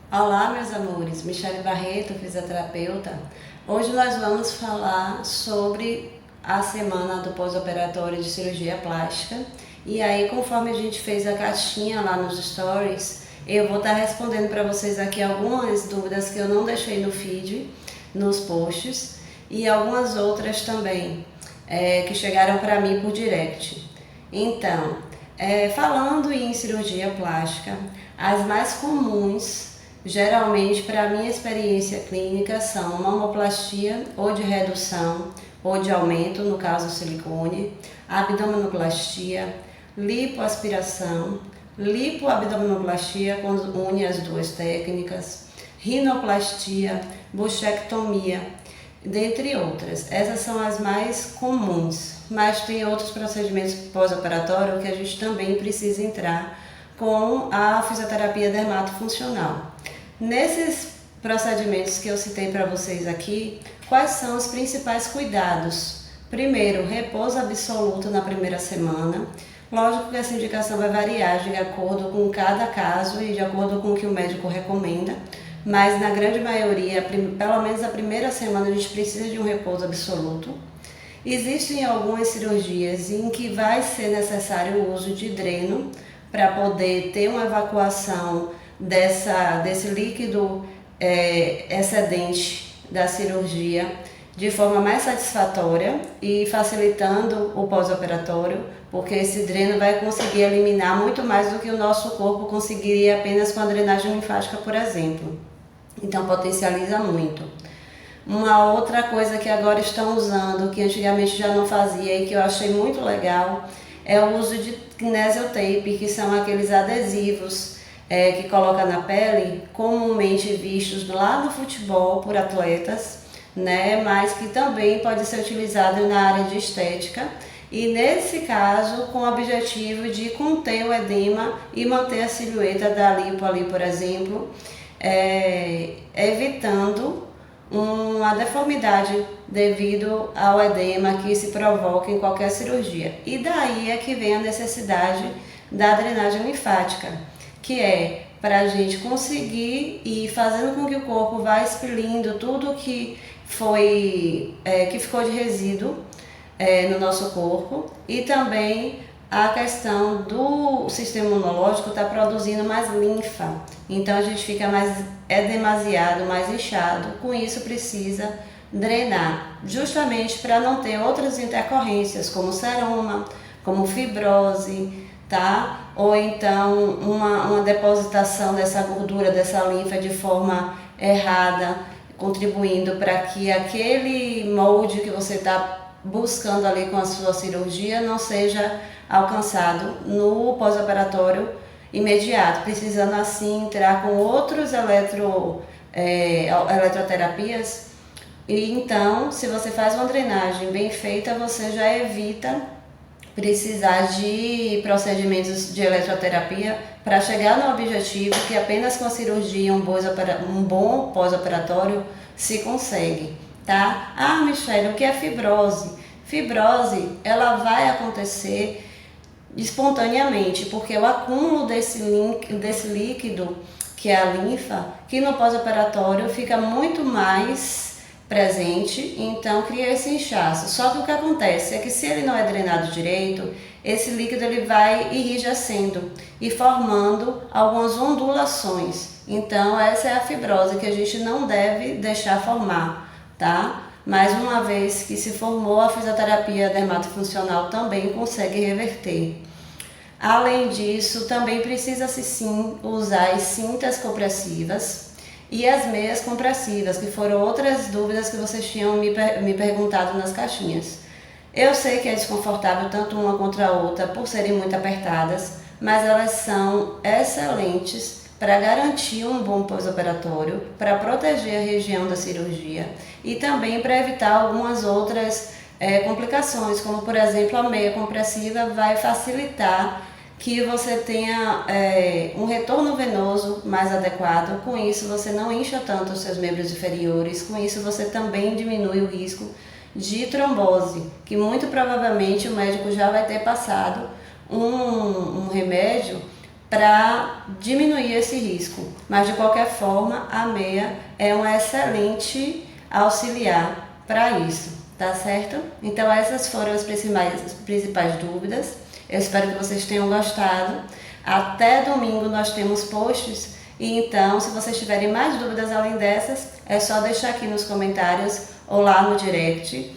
Olá, meus amores, Michele Barreto, fisioterapeuta. Hoje nós vamos falar sobre a semana do pós-operatório de cirurgia plástica. E aí, conforme a gente fez a caixinha lá nos stories, eu vou estar respondendo para vocês aqui algumas dúvidas que eu não deixei no feed, nos posts, e algumas outras também que chegaram para mim por direct. Então, falando em cirurgia plástica, as mais comuns, geralmente, para a minha experiência clínica, são mamoplastia ou de redução ou de aumento, no caso silicone, abdominoplastia, lipoaspiração, lipoabdominoplastia, une as duas técnicas, rinoplastia, buchectomia, dentre outras. Essas são as mais comuns, mas tem outros procedimentos pós-operatório que a gente também precisa entrar com a fisioterapia dermatofuncional. Nesses procedimentos que eu citei para vocês aqui, quais são os principais cuidados? Primeiro, repouso absoluto na primeira semana. Lógico que essa indicação vai variar de acordo com cada caso e de acordo com o que o médico recomenda, mas na grande maioria, pelo menos a primeira semana, a gente precisa de um repouso absoluto. Existem algumas cirurgias em que vai ser necessário o uso de dreno para poder ter uma evacuação desse líquido excedente da cirurgia de forma mais satisfatória e facilitando o pós-operatório, porque esse dreno vai conseguir eliminar muito mais do que o nosso corpo conseguiria apenas com a drenagem linfática, por exemplo. Então potencializa muito. Uma outra coisa que agora estão usando, que antigamente já não fazia e que eu achei muito legal, é o uso de kinesiotape, que são aqueles adesivos que coloca na pele, comumente vistos lá no futebol por atletas, né, mas que também pode ser utilizado na área de estética e nesse caso com o objetivo de conter o edema e manter a silhueta da lipo ali, por exemplo, evitando uma deformidade devido ao edema que se provoca em qualquer cirurgia. E daí é que vem a necessidade da drenagem linfática, que é para a gente conseguir ir fazendo com que o corpo vá expelindo tudo que ficou de resíduo no nosso corpo, e também a questão do sistema imunológico está produzindo mais linfa, então a gente fica mais demasiado, mais inchado, com isso precisa drenar, justamente para não ter outras intercorrências como seroma, como fibrose, tá? Ou então uma depositação dessa gordura, dessa linfa de forma errada, contribuindo para que aquele molde que você está buscando ali com a sua cirurgia não seja alcançado no pós-operatório imediato, precisando assim entrar com outros eletroterapias. E então, se você faz uma drenagem bem feita, você já evita precisar de procedimentos de eletroterapia para chegar no objetivo que apenas com a cirurgia, um bom pós-operatório se consegue, tá? Ah, Michele, o que é fibrose? Fibrose, ela vai acontecer espontaneamente, porque o acúmulo desse líquido, que é a linfa, que no pós-operatório fica muito mais presente, então cria esse inchaço. Só que o que acontece é que se ele não é drenado direito, esse líquido ele vai enrijecendo e formando algumas ondulações. Então essa é a fibrose que a gente não deve deixar formar, tá? Mas uma vez que se formou, a fisioterapia dermatofuncional também consegue reverter. Além disso, também precisa-se sim usar as cintas compressivas e as meias compressivas, que foram outras dúvidas que vocês tinham me perguntado nas caixinhas. Eu sei que é desconfortável tanto uma contra a outra por serem muito apertadas, mas elas são excelentes para garantir um bom pós-operatório, para proteger a região da cirurgia e também para evitar algumas outras complicações, como por exemplo a meia compressiva vai facilitar que você tenha um retorno venoso mais adequado. Com isso você não incha tanto os seus membros inferiores, com isso você também diminui o risco de trombose, que muito provavelmente o médico já vai ter passado um remédio para diminuir esse risco. Mas de qualquer forma, a meia é um excelente auxiliar para isso, tá certo? Então essas foram as principais dúvidas. Eu espero que vocês tenham gostado. Até domingo nós temos posts e então, se vocês tiverem mais dúvidas além dessas, é só deixar aqui nos comentários ou lá no direct.